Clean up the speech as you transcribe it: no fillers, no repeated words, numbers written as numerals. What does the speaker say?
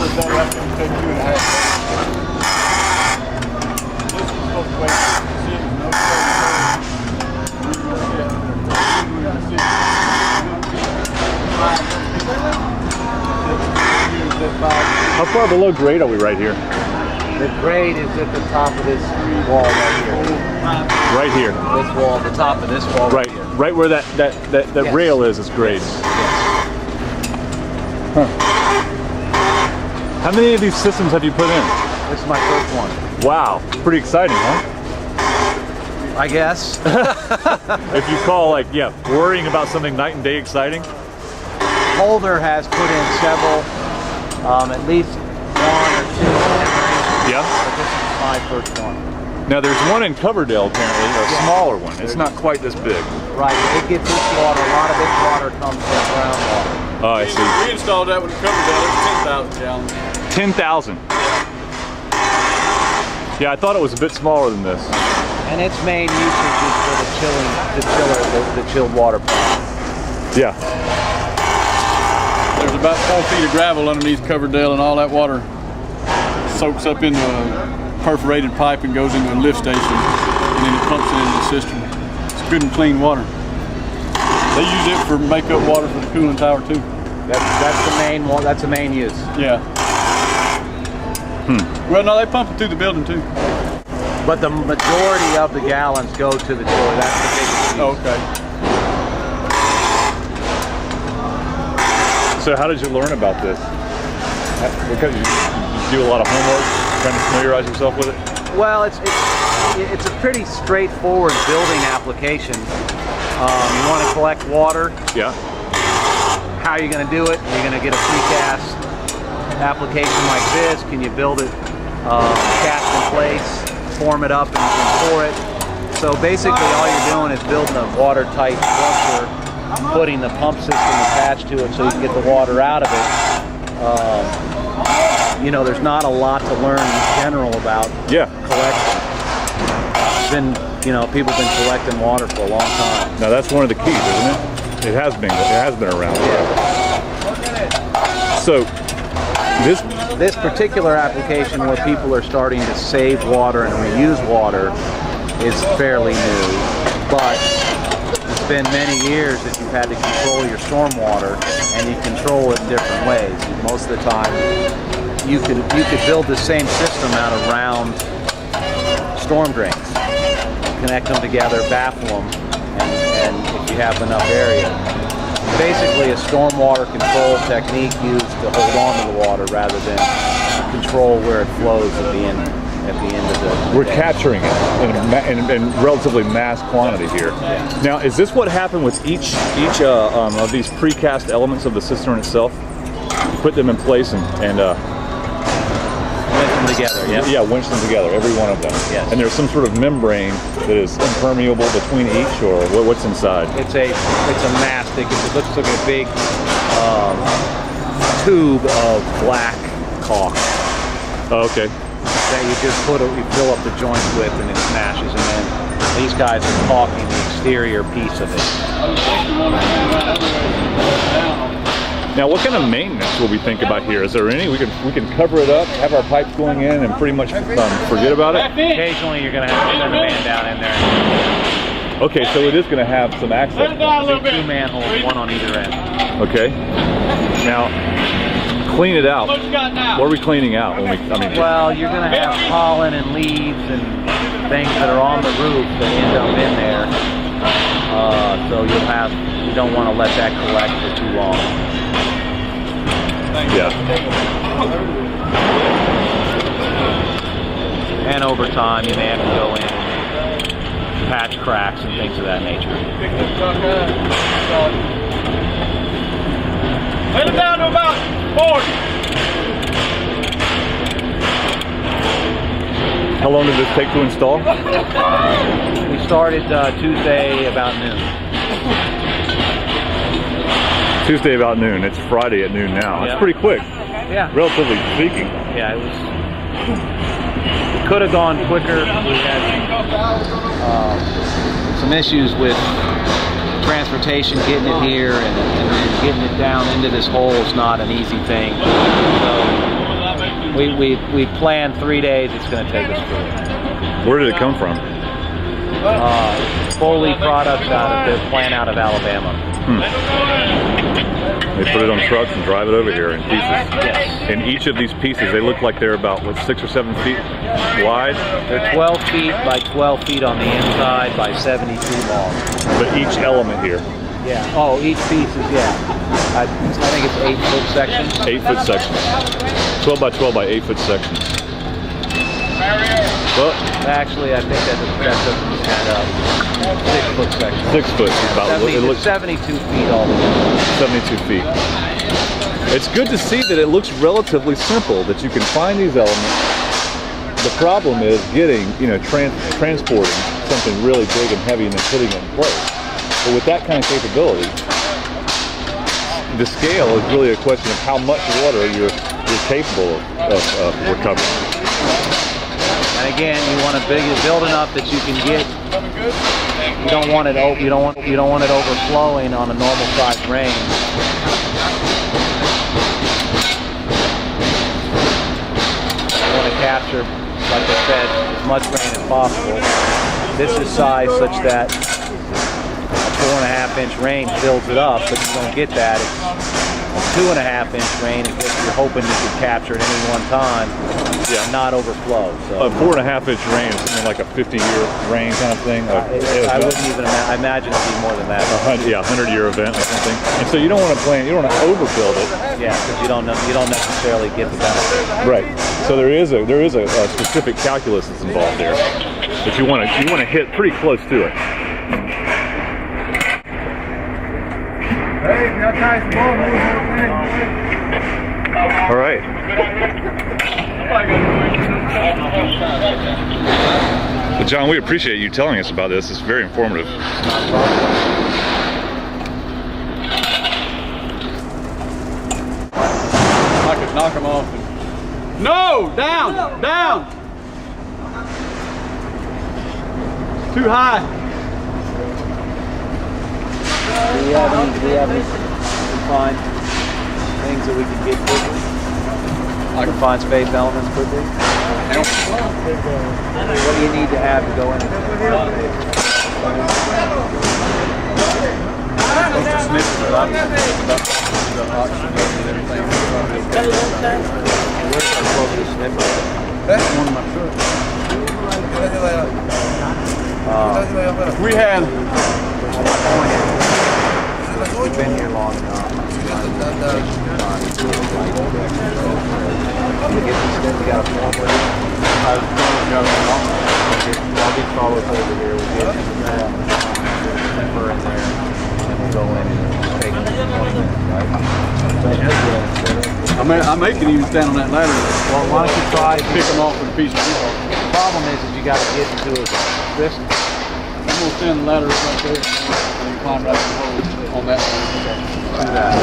day after we take 2.5 days. This is supposed to wait to see no How far below grade are we right here? The grade is at the top of this wall right here. Right here. This wall, the top of this wall Right, right here. right where that Yes. rail is grade. Yes. Huh. How many of these systems have you put in? This is my first one. Wow, pretty exciting, huh? I guess. If you call, like, yeah, worrying about something night and day exciting. Holder has put in several, at least 1 or 2 generations. Yeah. But this is my first one. Now there's one in Coverdale apparently, a smaller one. It's not quite this big. Right, it gets its water, a lot of its water comes from groundwater. Oh, I see. We installed that with the Coverdale. It's 10,000 gallons. 10,000. Yeah, I thought it was a bit smaller than this. And its main usage is for the chilled water plant. Yeah. There's about 4 feet of gravel underneath Coverdale, and all that water soaks up into a perforated pipe and goes into a lift station, and then it pumps it into the cistern. It's good and clean water. They use it for makeup water for the cooling tower too. That's the main one. That's the main use. Yeah. Well, no, they pump it through the building too. But the majority of the gallons go to the chiller. That's the biggest use. Okay. So how did you learn about this? Because you do a lot of homework, trying to familiarize yourself with it? Well, it's a pretty straightforward building application. You want to collect water. Yeah. How are you going to do it? You're going to get a precast application like this. Can you build it cast in place, form it up, and pour it? So basically, all you're doing is building a watertight structure, putting the pump system attached to it so you can get the water out of it. You know, there's not a lot to learn in general about collection. People have been collecting water for a long time. Now that's one of the keys, isn't it? It has been around. Yeah. So this particular application where people are starting to save water and reuse water is fairly new, but it's been many years that you've had to control your stormwater, and you control it in different ways. Most of the time, you could build the same system out of round storm drains, connect them together, baffle them, and if you have enough area. Basically a stormwater control technique used to hold on to the water rather than control where it flows at the end of the we're day. capturing it in relatively mass quantity here. Yeah. Now, is this what happened with each of these precast elements of the cistern itself? You put them in place and Winch them together, yes. Yeah, winch them together, every one of them. Yes. And there's some sort of membrane that is impermeable between each, or what's inside? It's a mastic. It looks like a big tube of black caulk Oh, okay. that you just you fill up the joints with, and it smashes. And then these guys are caulking the exterior piece of it. Now, what kind of maintenance will we think about here? Is there any? We can cover it up, have our pipes going in, and pretty much forget about it. Occasionally, you're going to have to send a man down in there. Okay, so it is going to have some access points. There'll be 2 manholes, one on either end. Okay. Now, clean it out. What are we cleaning out? Well, you're going to have pollen and leaves and things that are on the roof that end up in there. So you don't want to let that collect for too long. Yeah. And over time, you may have to go in and patch cracks and things of that nature. Let it down to about 40. How long did this take to install? We started Tuesday about noon. Tuesday about noon. It's Friday at noon now. Yeah. It's pretty quick, Yeah. relatively speaking. Yeah, it could have gone quicker. We had some issues with transportation getting it here, and getting it down into this hole is not an easy thing. So We planned 3 days. It's going to take us 4. Where did it come from? Foley products out of their plant out of Alabama. They put it on trucks and drive it over here in pieces. Yes. And each of these pieces, they look like they're about, what, 6 or 7 feet wide? They're 12 feet by 12 feet on the inside by 72 long. But each element here. Yeah. Oh, each piece is, I think it's 8-foot sections. 8-foot sections. 12 by 12 by 8-foot sections. Well, actually, I think that doesn't add up. 6-foot sections. 6 foot. About 70, it looks 72 feet altogether. 72 feet. It's good to see that it looks relatively simple, that you can find these elements. The problem is getting, transporting something really big and heavy and then putting it in place. But with that kind of capability, the scale is really a question of how much water you're capable of recovering. And again, you want to build enough that you can get. You don't want it overflowing on a normal size range. You want to capture, like I said, as much rain as possible. This is sized such that a 4.5-inch rain fills it up, but you don't get that. It's a 2.5-inch rain. You're hoping you can capture it at any one time. Yeah, not overflow. So a 4.5-inch rain is something like a 50-year rain kind of thing. I wouldn't even. I imagine it'd be more than that. 100-year event or something. And so you don't want to plan. You don't want to overbuild it. Yeah, because you don't necessarily get the benefit. Right. So there is a specific calculus that's involved there, but you want to hit pretty close to it. All right. Well, John, we appreciate you telling us about this. It's very informative. I could knock them off. No! Down! Down! Too high. Do we have any confined things that we can get quickly? Confined space elements quickly? What do you need to have to go in? Where's the closest sniffer? That's one of my trucks. We had. We've been here long enough. We got a form with it. I'll be followed over here. We'll get that sniffer in there, and we'll go in and take 20 minutes, right? I may can even stand on that ladder. Well, why don't you try to Pick them off with a piece of wood. The problem is you got to get into this. I'm gonna stand the ladder right there and you climb right in the hole on that one. Do that.